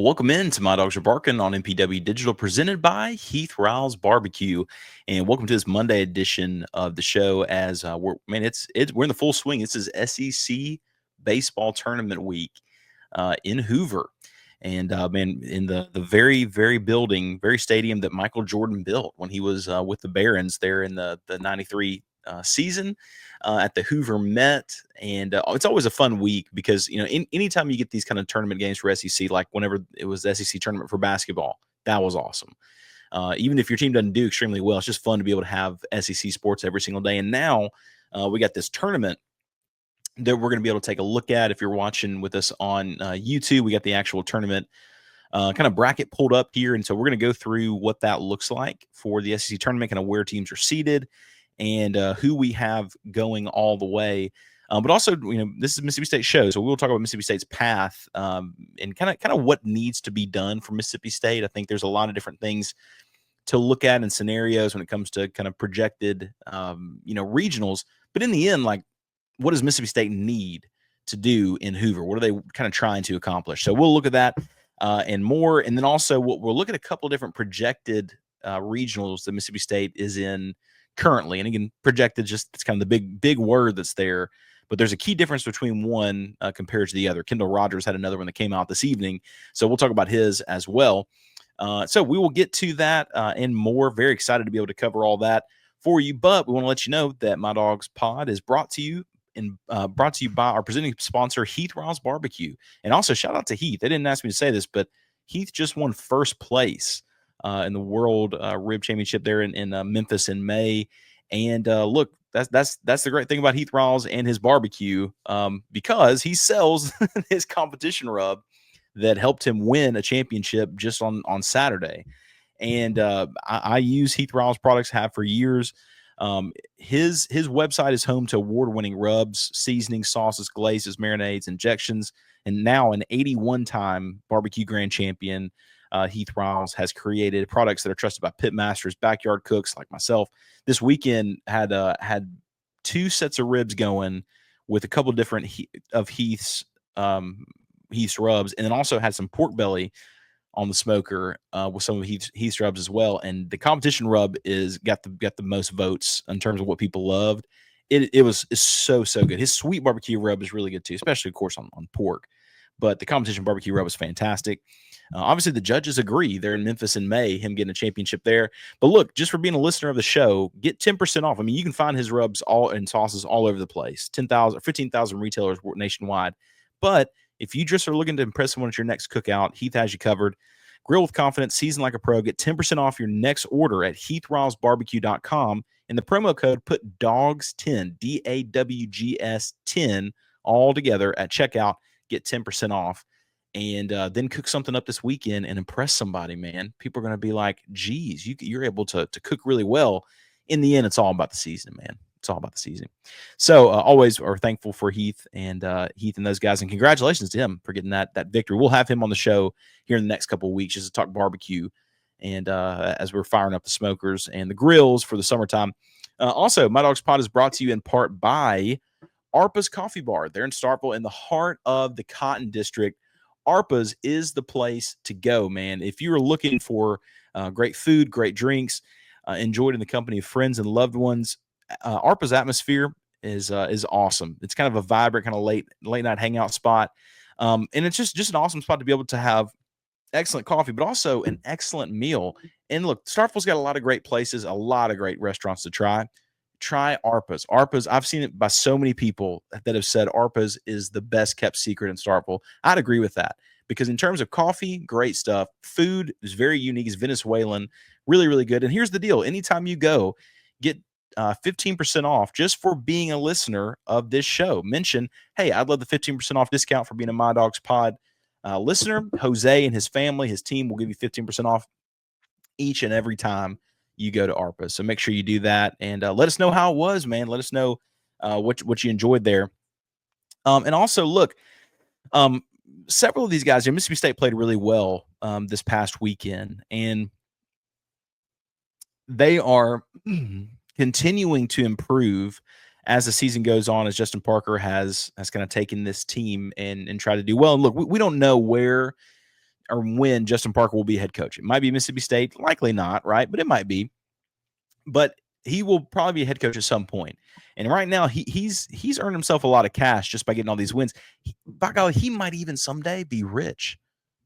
Well, welcome in to My Dogs Are Barking on MPW Digital, presented by Heath Riles Barbecue, and welcome to this Monday edition of the show. As we're in the full swing. This is SEC baseball tournament week in Hoover, and in the very building, very stadium that Michael Jordan built when he was with the Barons there in the '93 season. At the Hoover Met, and it's always a fun week because anytime you get these kind of tournament games for SEC, like whenever it was the SEC tournament for basketball, that was awesome. Even if your team doesn't do extremely well, it's just fun to be able to have SEC sports every single day. And now we got this tournament that we're going to be able to take a look at. If you're watching with us on YouTube, we got the actual tournament kind of bracket pulled up here, and so we're going to go through what that looks like for the SEC tournament, kind of where teams are seated, and who we have going all the way. But also, this is a Mississippi State show, so we'll talk about Mississippi State's path and kind of what needs to be done for Mississippi State. I think there's a lot of different things to look at in scenarios when it comes to kind of projected, regionals. But in the end, like, what does Mississippi State need to do in Hoover? What are they kind of trying to accomplish? So we'll look at that and more. And then also we'll look at a couple of different projected regionals that Mississippi State is in currently. And again, projected, just it's kind of the big word that's there, but there's a key difference between one compared to the other. Kendall Rogers had another one that came out this evening, so we'll talk about his as well. So we will get to that and more. Very excited to be able to cover all that for you, but we want to let you know that My Dogs Pod is brought to you by our presenting sponsor, Heath Riles Barbecue. And also shout out to Heath. They didn't ask me to say this, but Heath just won first place in the World Rib Championship there in Memphis in May. And look, that's the great thing about Heath Riles and his barbecue, because he sells his competition rub that helped him win a championship just on Saturday. And I use Heath Riles products, have for years. His website is home to award-winning rubs, seasonings, sauces, glazes, marinades, injections, and now an 81-time barbecue grand champion. Heath Riles has created products that are trusted by pit masters, backyard cooks like myself. This weekend had two sets of ribs going with a couple different of Heath's rubs, and then also had some pork belly on the smoker with some of Heath's rubs as well. And the competition rub got the most votes in terms of what people loved. It's so good. His sweet barbecue rub is really good too, especially of course on pork. But the competition barbecue rub is fantastic. Obviously, the judges agree. They're in Memphis in May, him getting a championship there. But look, just for being a listener of the show, get 10% off. I mean, you can find his rubs all and sauces all over the place. 15,000 retailers nationwide. But if you just are looking to impress someone at your next cookout, Heath has you covered. Grill with confidence, season like a pro. Get 10% off your next order at HeathRilesBarbecue.com. And the promo code, put DAWGS10, DAWGS 10, all together at checkout. Get 10% off. And then cook something up this weekend and impress somebody, man. People are going to be like, geez, you're able to cook really well. In the end, it's all about the season, man. It's all about the season. So always are thankful for Heath and those guys. And congratulations to him for getting that victory. We'll have him on the show here in the next couple of weeks just to talk barbecue. And as we're firing up the smokers and the grills for the summertime. Also, My Dogs Pod is brought to you in part by Arpa's Coffee Bar. They're in Starkville in the heart of the Cotton District. Arpa's is the place to go, man. If you're looking for great food, great drinks, enjoyed in the company of friends and loved ones, Arpa's atmosphere is awesome. It's kind of a vibrant, kind of late night hangout spot, and it's just an awesome spot to be able to have excellent coffee, but also an excellent meal. And look, Starkville's got a lot of great places, a lot of great restaurants to try. Try Arpa's. Arpa's, I've seen it by so many people that have said Arpa's is the best kept secret in Starkville. I'd agree with that because in terms of coffee, great stuff. Food is very unique. It's Venezuelan, really, really good. And here's the deal. Anytime you go, get 15% off just for being a listener of this show. Mention, hey, I'd love the 15% off discount for being a My Dogs Pod listener. Jose and his family, his team will give you 15% off each and every time you go to ARPA. So make sure you do that and let us know how it was, man. Let us know what you enjoyed there. And also, look, several of these guys, Mississippi State played really well this past weekend, and they are continuing to improve as the season goes on, as Justin Parker has kind of taken this team and tried to do well. And look, we don't know where or when Justin Parker will be head coach. It might be Mississippi State, likely not, right? But it might be. But he will probably be a head coach at some point. And right now, he's earned himself a lot of cash just by getting all these wins. By golly, he might even someday be rich.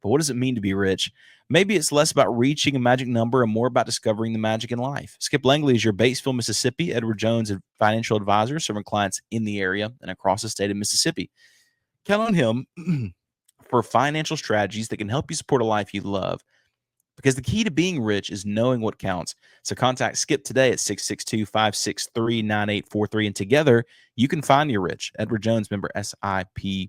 But what does it mean to be rich? Maybe it's less about reaching a magic number and more about discovering the magic in life. Skip Langley is your Batesville, Mississippi, Edward Jones and financial advisor, serving clients in the area and across the state of Mississippi. Count on him for financial strategies that can help you support a life you love. Because the key to being rich is knowing what counts. So contact Skip today at 662-563-9843. And together, you can find your rich. Edward Jones, member SIPC.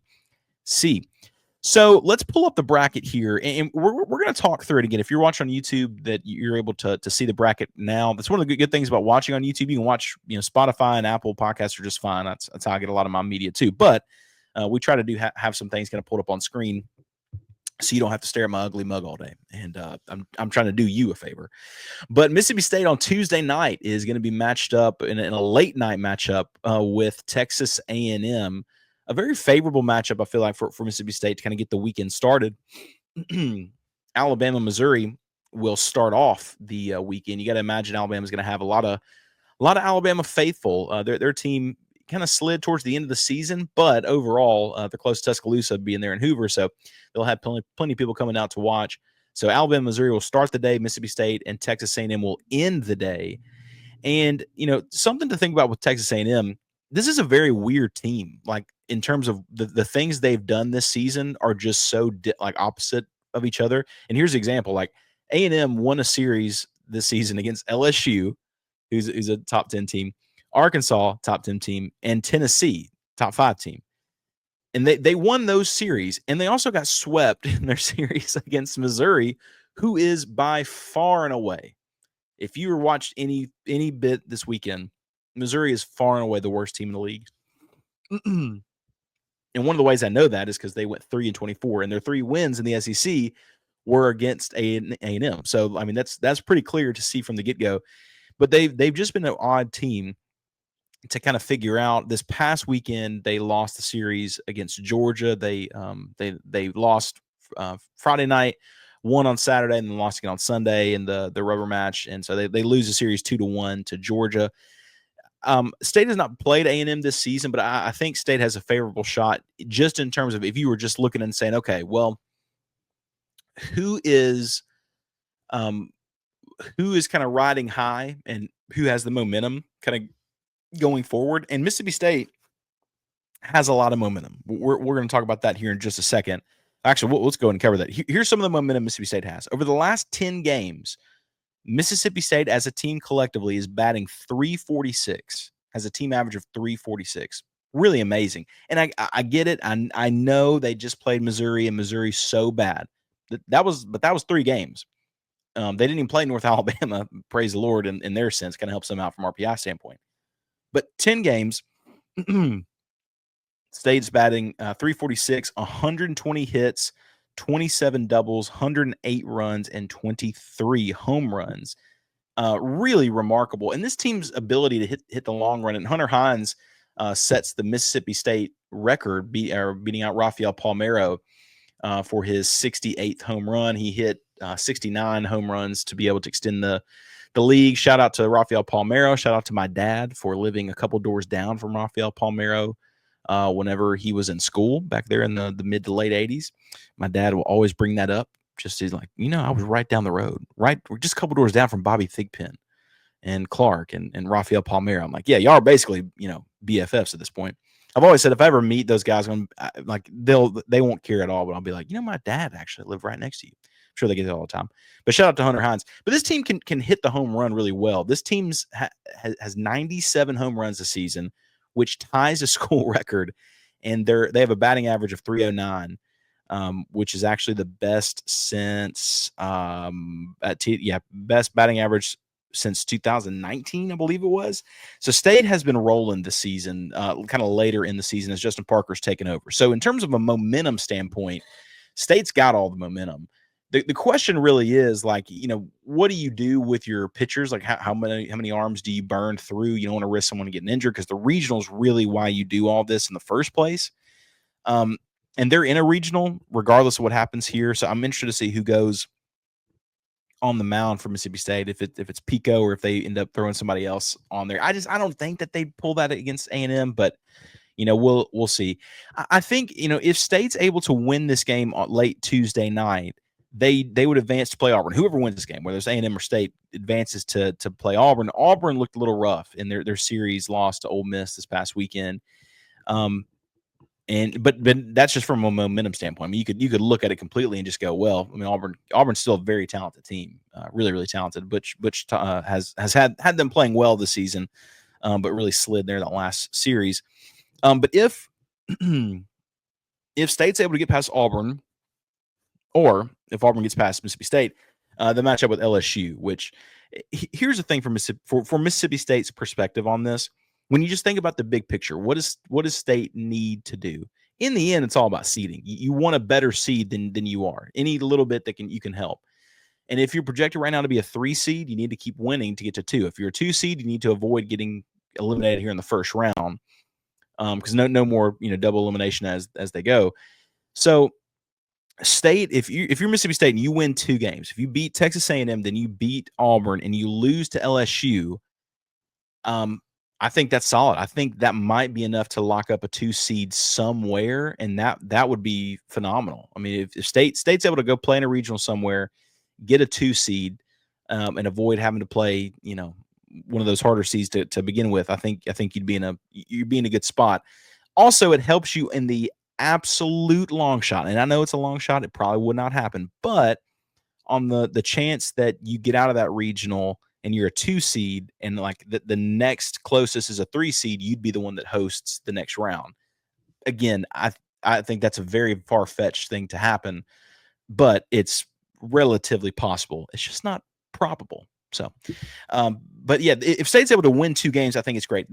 So let's pull up the bracket here. And we're going to talk through it again. If you're watching on YouTube, that you're able to see the bracket now. That's one of the good things about watching on YouTube. You can watch, Spotify and Apple podcasts are just fine. That's how I get a lot of my media too. But we try to have some things kind of pulled up on screen, so you don't have to stare at my ugly mug all day. And I'm trying to do you a favor. But Mississippi State on Tuesday night is going to be matched up in a late night matchup with Texas A&M. A very favorable matchup, I feel like, for Mississippi State to kind of get the weekend started. Alabama, Missouri will start off the weekend. You got to imagine Alabama's going to have a lot of Alabama faithful. Their team kind of slid towards the end of the season, but overall, they're close to Tuscaloosa being there in Hoover, so they'll have plenty of people coming out to watch. So Alabama, Missouri will start the day. Mississippi State and Texas A&M will end the day. And something to think about with Texas A&M, this is a very weird team. Like, in terms of the things they've done this season are just so opposite of each other. And here's an example: like A&M won a series this season against LSU, who's a top 10 team. Arkansas, top 10 team, and Tennessee, top 5 team. And they won those series, and they also got swept in their series against Missouri, who is by far and away, if you were watched any bit this weekend, Missouri is far and away the worst team in the league. And one of the ways I know that is because they went 3-24, and their 3 wins in the SEC were against A&M. So, I mean, that's pretty clear to see from the get-go. But they've just been an odd team to kind of figure out. This past weekend, they lost the series against Georgia. They lost Friday night, won on Saturday, and then lost again on Sunday in the rubber match. And so they lose the series 2-1 to Georgia. State has not played A&M this season, but I think State has a favorable shot just in terms of if you were just looking and saying, okay, well, who is kind of riding high and who has the momentum kind of going forward. And Mississippi State has a lot of momentum. We're going to talk about that here in just a second. Actually, let's go ahead and cover that. Here's some of the momentum Mississippi State has. Over the last 10 games, Mississippi State as a team collectively is batting .346, has a team average of .346. Really amazing. And I get it. I know they just played Missouri, and Missouri's so bad. That was 3 games. They didn't even play North Alabama, praise the Lord, in their sense. Kind of helps them out from RPI standpoint. But 10 games, State's batting .346, 120 hits, 27 doubles, 108 runs, and 23 home runs. Really remarkable. And this team's ability to hit the long run, and Hunter Hines sets the Mississippi State record, beating out Rafael Palmeiro for his 68th home run. He hit 69 home runs to be able to extend the league. Shout out to Rafael Palmeiro. Shout out to my dad for living a couple doors down from Rafael Palmeiro whenever he was in school back there in the mid to late 80s. My dad will always bring that up. He's like, I was right down the road, right? We're just a couple doors down from Bobby Thigpen and Clark and Rafael Palmeiro. I'm like, yeah, y'all are basically, BFFs at this point. I've always said if I ever meet those guys, they won't care at all, but I'll be like, my dad actually lived right next to you. I'm sure they get it all the time. But shout out to Hunter Hines. But this team can hit the home run really well. This team has 97 home runs this season, which ties a school record, and they have a batting average of .309, which is actually the best since best batting average since 2019, I believe it was. So State has been rolling this season, kind of later in the season as Justin Parker's taken over. So in terms of a momentum standpoint, State's got all the momentum. The question really is, what do you do with your pitchers? Like how many arms do you burn through? You don't want to risk someone getting injured, because the regional is really why you do all this in the first place. and they're in a regional regardless of what happens here. So I'm interested to see who goes on the mound for Mississippi State, if it's Pico or if they end up throwing somebody else on there. I don't think that they'd pull that against A&M, but we'll see. I think if State's able to win this game on late Tuesday night, they would advance to play Auburn. Whoever wins this game, whether it's A&M or State, advances to play Auburn. Auburn looked a little rough in their series loss to Ole Miss this past weekend. But that's just from a momentum standpoint. I mean, you could look at it completely and just go, well, I mean, Auburn's still a very talented team, really, really talented. Butch has had them playing well this season, but really slid there that last series. But if State's able to get past Auburn, or if Auburn gets past Mississippi State, the matchup with LSU, which here's the thing from Mississippi State's perspective on this. When you just think about the big picture, what does State need to do? In the end, it's all about seeding. You want a better seed than you are. Any little bit that you can help. And if you're projected right now to be a 3 seed, you need to keep winning to get to 2. If you're a 2 seed, you need to avoid getting eliminated here in the first round, because no more double elimination as they go. So State, if you're Mississippi State and you win 2 games, if you beat Texas A&M, then you beat Auburn and you lose to LSU, I think that's solid. I think that might be enough to lock up a 2 seed somewhere, and that would be phenomenal. I mean, if State's able to go play in a regional somewhere, get a 2 seed, and avoid having to play, one of those harder seeds to begin with, I think you'd be in a good spot. Also, it helps you in the absolute long shot, and I know it's a long shot. It probably would not happen, but on the chance that you get out of that regional and you're a 2 seed, and like the next closest is a 3 seed, you'd be the one that hosts the next round. Again, I think that's a very far-fetched thing to happen, but it's relatively possible. It's just not probable. So, but yeah, if State's able to win 2 games, I think it's great.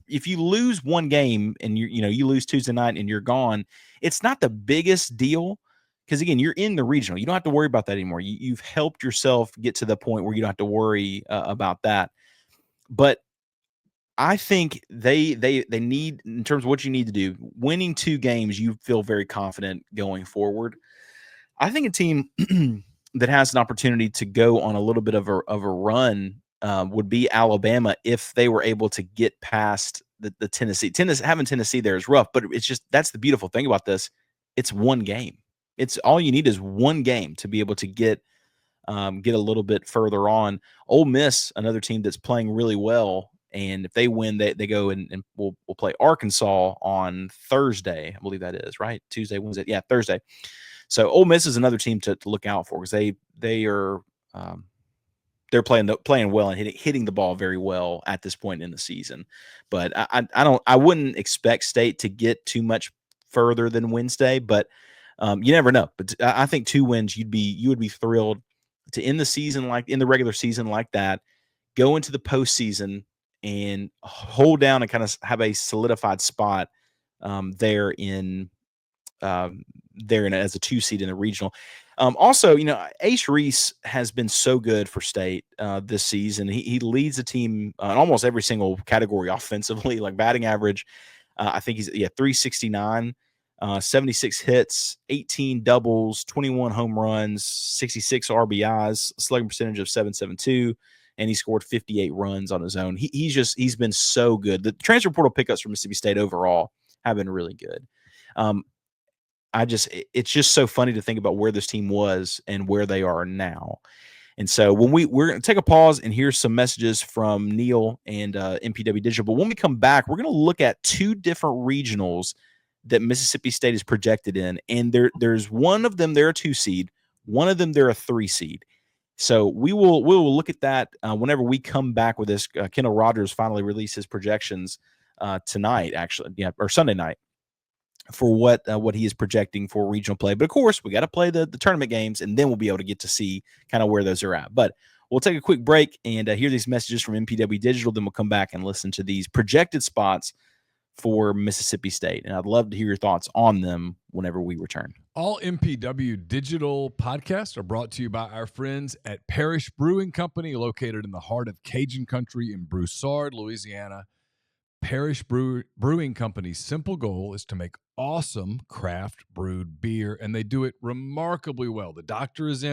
If you lose 1 game and you lose Tuesday night and you're gone, it's not the biggest deal. Because, again, you're in the regional. You don't have to worry about that anymore. You've helped yourself get to the point where you don't have to worry about that. But I think they need, in terms of what you need to do, winning 2 games, you feel very confident going forward. I think a team that has an opportunity to go on a little bit of a run would be Alabama if they were able to get past the Tennessee. Having Tennessee there is rough, but it's just, that's the beautiful thing about this. It's 1 game. It's all you need is 1 game to be able to get a little bit further on. Ole Miss, another team that's playing really well, and if they win, they go and we'll play Arkansas on Thursday. I believe that is right. Tuesday, Wednesday, yeah, Thursday. So Ole Miss is another team to look out for, because they are they're playing well and hitting the ball very well at this point in the season. But I wouldn't expect State to get too much further than Wednesday, but you never know. But I think 2 wins, you would be thrilled to end the season, like in the regular season like that, go into the postseason and hold down and kind of have a solidified spot there as a 2 seed in the regional. Also, Ace Reese has been so good for State this season. He leads the team in almost every single category offensively, like batting average. I think he's 369. 76 hits, 18 doubles, 21 home runs, 66 RBIs, slugging percentage of .772, and he scored 58 runs on his own. He's been so good. The transfer portal pickups from Mississippi State overall have been really good. It's just so funny to think about where this team was and where they are now. And so we're going to take a pause and hear some messages from Neil and MPW Digital. But when we come back, we're going to look at 2 different regionals that Mississippi State is projected in. And there's one of them, they're a 2 seed. One of them, they're a 3 seed. So we will look at that whenever we come back with this. Kendall Rogers finally released his projections tonight, actually, or Sunday night, for what he is projecting for regional play. But of course, we got to play the tournament games, and then we'll be able to get to see kind of where those are at. But we'll take a quick break and hear these messages from MPW Digital. Then we'll come back and listen to these projected spots for Mississippi State. And I'd love to hear your thoughts on them whenever we return. All MPW Digital podcasts are brought to you by our friends at Parish Brewing Company, located in the heart of Cajun country in Broussard, Louisiana. Parish Brewing Company's simple goal is to make awesome craft brewed beer, and they do it remarkably well. The doctor is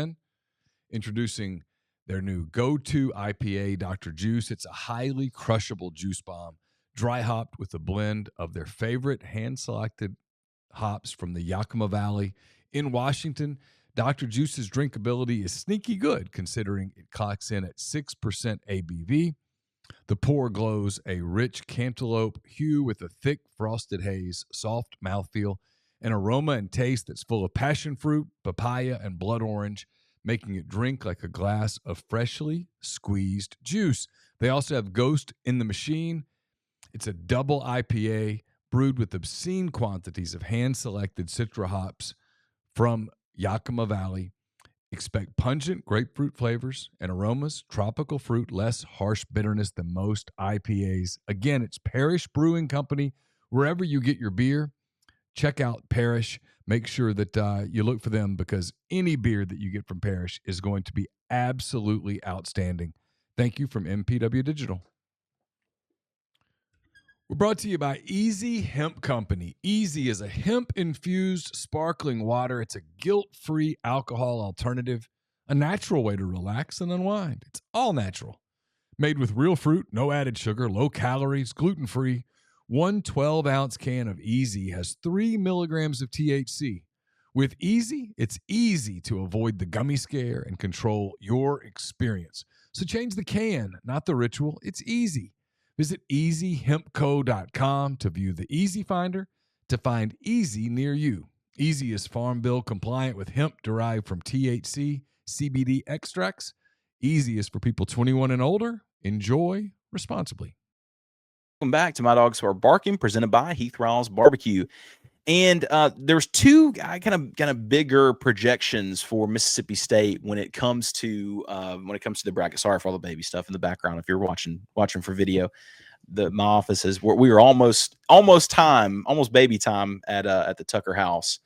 introducing their new go-to IPA, Dr. Juice. It's a highly crushable juice bomb, dry hopped with a blend of their favorite hand-selected hops from the Yakima Valley in Washington. Dr. Juice's drinkability is sneaky good, considering it clocks in at 6% ABV. The pour glows a rich cantaloupe hue with a thick frosted haze, soft mouthfeel, an aroma and taste that's full of passion fruit, papaya, and blood orange, making it drink like a glass of freshly squeezed juice. They also have Ghost in the Machine. It's a double IPA brewed with obscene quantities of hand-selected Citra hops from Yakima Valley. Expect pungent grapefruit flavors and aromas, tropical fruit, less harsh bitterness than most IPAs. Again, it's Parish Brewing Company. Wherever you get your beer, check out Parish. Make sure that you look for them, because any beer that you get from Parish is going to be absolutely outstanding. Thank you from MPW Digital. We're brought to you by Easy Hemp Company. Easy is a hemp-infused sparkling water. It's a guilt-free alcohol alternative, a natural way to relax and unwind. It's all natural. Made with real fruit, no added sugar, low calories, gluten-free. One 12-ounce can of Easy has 3 milligrams of THC. With Easy, it's easy to avoid the gummy scare and control your experience. So change the can, not the ritual. It's easy. Visit EasyHempCo.com to view the Easy Finder to find Easy near you. Easy is Farm Bill compliant with hemp derived from THC, CBD extracts. Easy is for people 21 and older. Enjoy responsibly. Welcome back to My Dogs Are Barking, presented by Heath Riles Barbecue. And there's two kind of bigger projections for Mississippi State when it comes to the bracket. Sorry for all the baby stuff in the background. If you're watching for video, my office is where we were almost baby time at the Tucker house,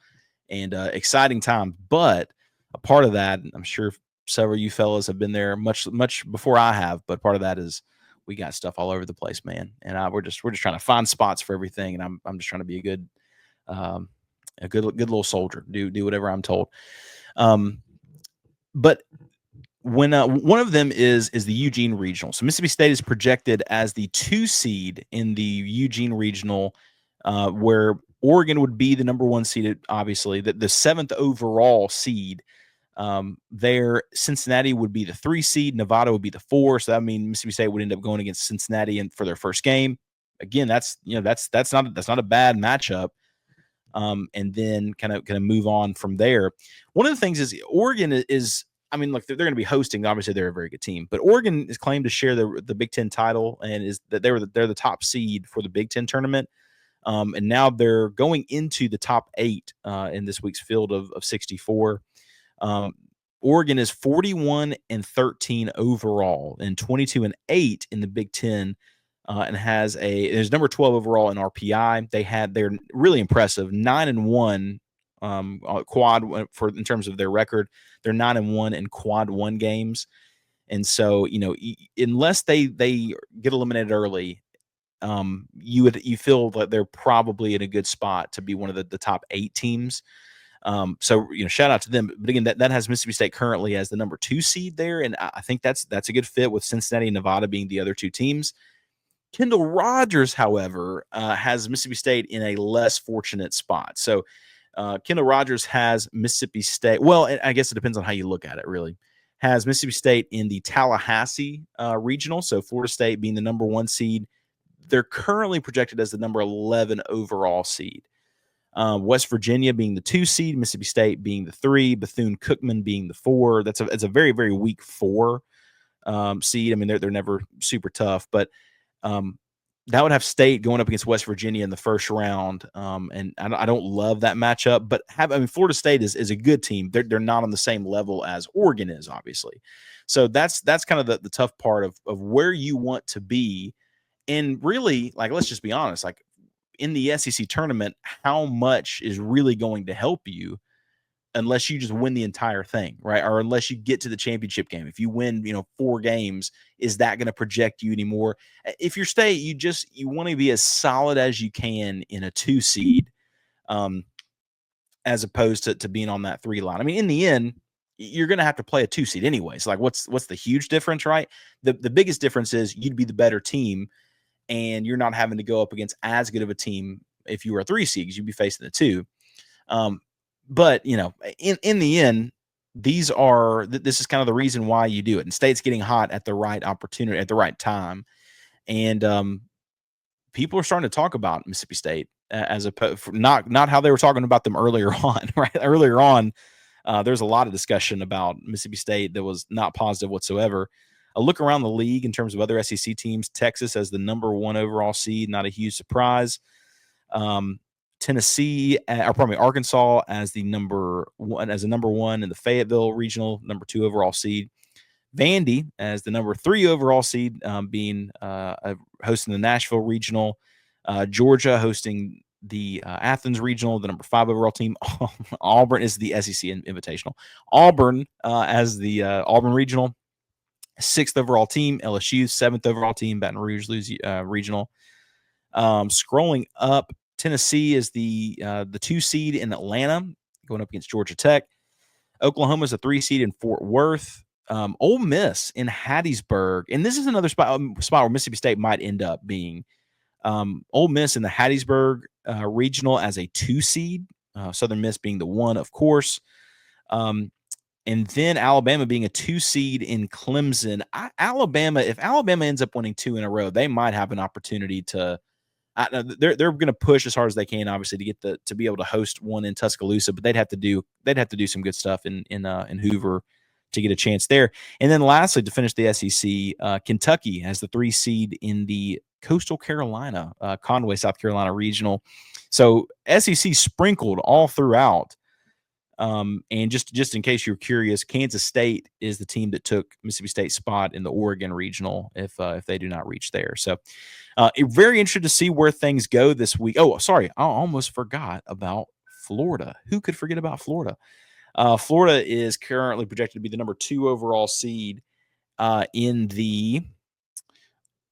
and exciting time. But a part of that, I'm sure several of you fellas have been there much before I have. But part of that is we got stuff all over the place, man. And we're just trying to find spots for everything, and I'm just trying to be a good little soldier, do whatever I'm told. But when one of them is the Eugene Regional. So Mississippi State is projected as the 2 seed in the Eugene Regional, where Oregon would be the number 1 seed, obviously, the 7th overall seed. There, Cincinnati would be the 3 seed, Nevada would be the 4. So that means Mississippi State would end up going against Cincinnati for their first game. Again, that's not a bad matchup. And then kind of move on from there. One of the things is Oregon is I mean, look, they're going to be hosting. Obviously, they're a very good team, but Oregon is claimed to share the Big Ten title, and is that they're the top seed for the Big Ten tournament. And now they're going into the top 8 in this week's field of 64. Oregon is 41-13 overall and 22-8 in the Big Ten, and is number 12 overall in RPI. They're really impressive, 9-1 quad in terms of their record. They're 9-1 in quad 1 games, and so unless they get eliminated early, you feel that they're probably in a good spot to be one of the top 8 teams. So shout out to them. But again, that has Mississippi State currently as the number 2 seed there, and I think that's a good fit with Cincinnati and Nevada being the other 2 teams. Kendall Rogers, however, has Mississippi State in a less fortunate spot. So Kendall Rogers has Mississippi State. Well, I guess it depends on how you look at it, really. Has Mississippi State in the Tallahassee regional. So Florida State being the number 1 seed. They're currently projected as the number 11 overall seed. West Virginia being the 2 seed, Mississippi State being the 3, Bethune-Cookman being the 4. It's a very, very weak 4 seed. I mean, they're never super tough, but that would have State going up against West Virginia in the first round, and I don't love that matchup. But Florida State is a good team. They're not on the same level as Oregon is, obviously. So that's kind of the tough part of where you want to be. And really, let's just be honest, in the SEC tournament, how much is really going to help you unless you just win the entire thing, right? Or unless you get to the championship game. If you win, 4 games, is that going to project you anymore? If you're state, you want to be as solid as you can in a 2 seed, as opposed to being on that 3 line. I mean, in the end, you're going to have to play a 2 seed anyways. Like, what's the huge difference, right? The biggest difference is you'd be the better team, and you're not having to go up against as good of a team if you were a 3 seed, because you'd be facing the 2. But in the end, this is kind of the reason why you do it. And state's getting hot at the right opportunity at the right time, and people are starting to talk about Mississippi State as not how they were talking about them earlier on. Right, earlier on, there's a lot of discussion about Mississippi State that was not positive whatsoever. A look around the league in terms of other SEC teams: Texas as the number 1 overall seed, not a huge surprise. Tennessee, or probably Arkansas as the number 1 in the Fayetteville regional, number 2 overall seed. Vandy as the number 3 overall seed, being hosting the Nashville regional. Georgia hosting the Athens regional, the number 5 overall team. Auburn is the SEC Invitational. Auburn as the Auburn regional, 6th overall team. LSU 7th overall team, Baton Rouge regional. Scrolling up, Tennessee is the 2 seed in Atlanta, going up against Georgia Tech. Oklahoma is a 3 seed in Fort Worth. Ole Miss in Hattiesburg, and this is another spot where Mississippi State might end up being. Ole Miss in the Hattiesburg regional as a 2 seed. Southern Miss being the 1, of course. And then Alabama being a 2 seed in Clemson. If Alabama ends up winning 2 in a row, they might have an opportunity to. They're going to push as hard as they can, obviously, to get to be able to host one in Tuscaloosa, but they'd have to do some good stuff in Hoover to get a chance there. And then lastly, to finish the SEC, Kentucky has the 3 seed in the Coastal Carolina, Conway, South Carolina regional. So SEC sprinkled all throughout. And just in case you're curious, Kansas State is the team that took Mississippi State's spot in the Oregon regional if they do not reach there. So very interested to see where things go this week. Oh, sorry, I almost forgot about Florida. Who could forget about Florida? Florida is currently projected to be the number 2 overall seed in the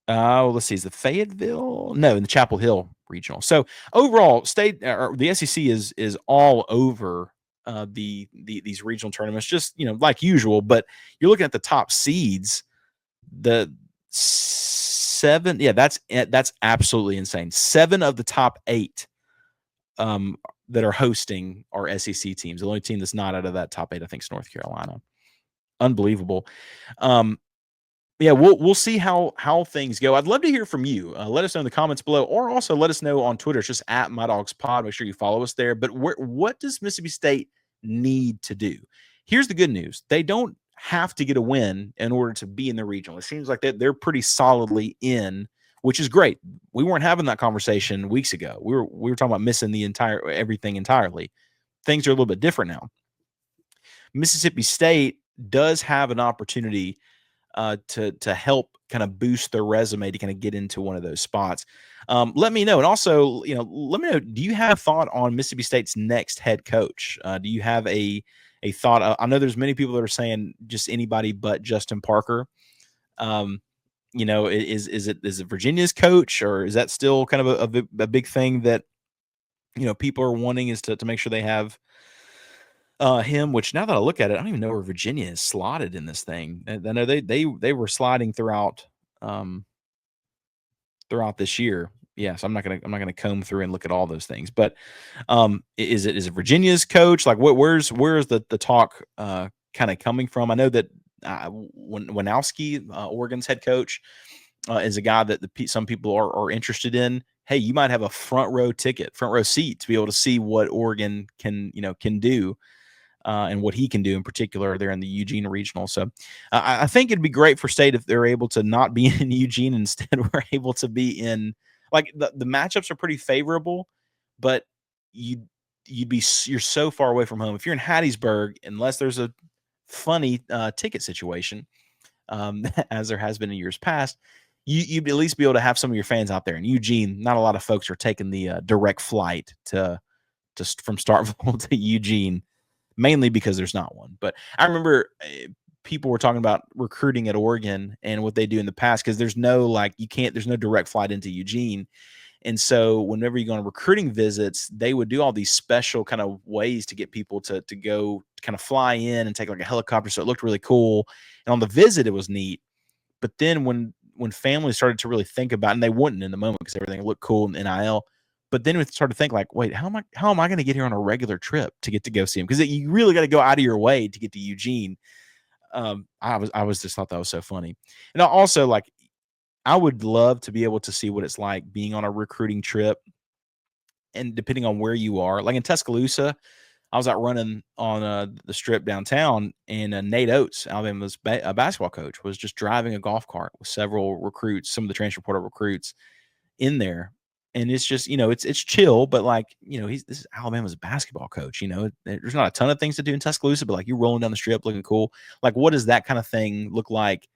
let's see, is the Fayetteville? No, in the Chapel Hill regional. So overall, the SEC is all over these regional tournaments, just like usual. But you're looking at the top seeds, the 7. Yeah, that's absolutely insane. 7 of the top 8 that are hosting are SEC teams. The only team that's not out of that top 8, I think, is North Carolina. Unbelievable. Yeah, we'll see how things go. I'd love to hear from you. Let us know in the comments below, or also let us know on Twitter. It's just at MyDawgsPod. Make sure you follow us there. But what does Mississippi State need to do? Here's the good news: they don't have to get a win in order to be in the regional. It seems like they're pretty solidly in, which is great. We weren't having that conversation weeks ago. We were talking about missing everything entirely. Things are a little bit different now. Mississippi State does have an opportunity to help kind of boost their resume to kind of get into one of those spots. Let me know. And also, let me know, do you have thought on Mississippi State's next head coach? Do you have a thought? I know there's many people that are saying just anybody but Justin Parker. Is it Virginia's coach, or is that still kind of a big thing that, people are wanting, is to make sure they have him, which now that I look at it, I don't even know where Virginia is slotted in this thing. I know they were sliding throughout this year. Yeah, so I'm not gonna comb through and look at all those things. But is it Virginia's coach? Like, where's the talk kind of coming from? I know that Winowski, Oregon's head coach, is a guy that some people are interested in. Hey, you might have a front row seat to be able to see what Oregon can do. And what he can do in particular there in the Eugene regional. So I think it'd be great for State if they're able to not be in Eugene. Instead, we're able to be in, like, the matchups are pretty favorable, but you're so far away from home. If you're in Hattiesburg, unless there's a funny ticket situation, as there has been in years past, you'd at least be able to have some of your fans out there. In Eugene, not a lot of folks are taking the direct flight from Starkville to Eugene. mainly because there's not one. But I remember people were talking about recruiting at Oregon and what they do in the past, because there's no there's no direct flight into Eugene. And so whenever you go on recruiting visits, they would do all these special kind of ways to get people to go kind of fly in and take like a helicopter. So it looked really cool. And on the visit, it was neat. But then when families started to really think about, and they wouldn't in the moment because everything looked cool in NIL, but then we started to think like, wait, how am I going to get here on a regular trip to get to go see him? Because you really got to go out of your way to get to Eugene. I was just thought that was so funny. And also, like, I would love to be able to see what it's like being on a recruiting trip, and depending on where you are, like in Tuscaloosa, I was out running on the strip downtown, and Nate Oates, Alabama's a basketball coach, was just driving a golf cart with several recruits, some of the transfer portal recruits in there. And it's just, it's chill, but like, this is Alabama's basketball coach. There's not a ton of things to do in Tuscaloosa, but like, you're rolling down the strip looking cool. Like, what does that kind of thing look like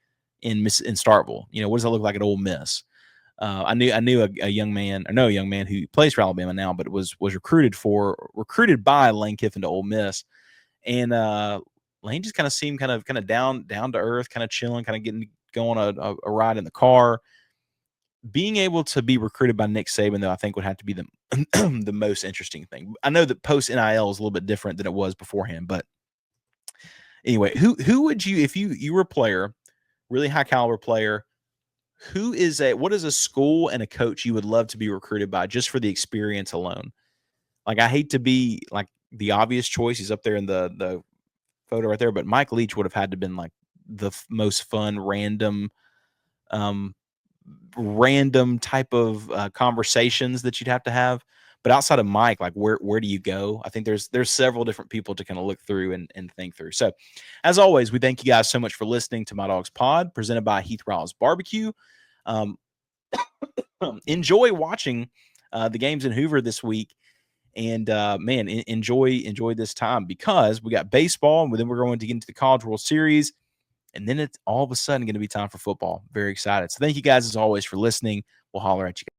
in Starkville? What does that look like at Ole Miss? I knew a young man, I know a young man who plays for Alabama now, but was recruited by Lane Kiffin to Ole Miss. And Lane just kind of seemed kind of down to earth, kind of chilling, kind of going a ride in the car. Being able to be recruited by Nick Saban, though, I think would have to be the the most interesting thing. I know that post NIL is a little bit different than it was beforehand, but anyway, who would you, if you were a player, really high caliber player, what is a school and a coach you would love to be recruited by just for the experience alone? Like, I hate to be like the obvious choice. He's up there in the photo right there, but Mike Leach would have had to been like the most fun, random type of conversations that you'd have to have. But outside of Mike, like, where do you go? I think there's several different people to kind of look through and think through. So as always, we thank you guys so much for listening to My Dogs Pod, presented by Heath Riles Barbecue. Enjoy watching the games in Hoover this week. And man, enjoy this time, because we got baseball, and then we're going to get into the College World Series. And then it's all of a sudden going to be time for football. Very excited. So thank you guys, as always, for listening. We'll holler at you guys.